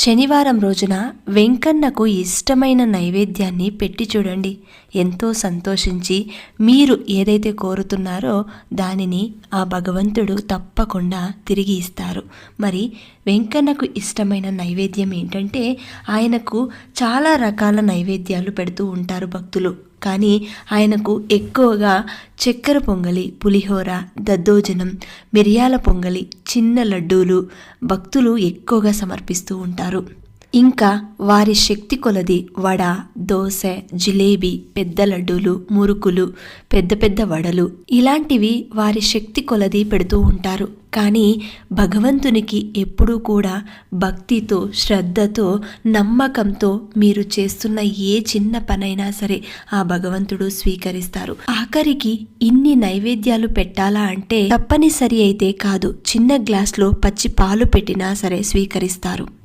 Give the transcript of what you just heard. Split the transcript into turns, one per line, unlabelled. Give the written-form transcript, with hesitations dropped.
శనివారం రోజున వెంకన్నకు ఇష్టమైన నైవేద్యాన్ని పెట్టి చూడండి. ఎంతో సంతోషించి మీరు ఏదైతే కోరుతున్నారో దానిని ఆ భగవంతుడు తప్పకుండా తిరిగి ఇస్తారు. మరి వెంకన్నకు ఇష్టమైన నైవేద్యం ఏంటంటే, ఆయనకు చాలా రకాల నైవేద్యాలు పెడుతూ ఉంటారు భక్తులు. కానీ ఆయనకు ఎక్కువగా చక్కెర పొంగలి, పులిహోర, దద్దోజనం, మిరియాల పొంగలి, చిన్న లడ్డూలు భక్తులు ఎక్కువగా సమర్పిస్తూ ఉంటారు. ఇంకా వారి శక్తి కొలది వడ, దోశ, జిలేబీ, పెద్ద లడ్డూలు, మురుకులు, పెద్ద పెద్ద వడలు ఇలాంటివి వారి శక్తి కొలది పెడుతూ ఉంటారు. కానీ భగవంతునికి ఎప్పుడూ కూడా భక్తితో, శ్రద్ధతో, నమ్మకంతో మీరు చేస్తున్న ఏ చిన్న పనైనా సరే ఆ భగవంతుడు స్వీకరిస్తారు. ఆఖరికి ఇన్ని నైవేద్యాలు పెట్టాలా అంటే తప్పనిసరి అయితే కాదు, చిన్న గ్లాస్లో పచ్చి పాలు పెట్టినా సరే స్వీకరిస్తారు.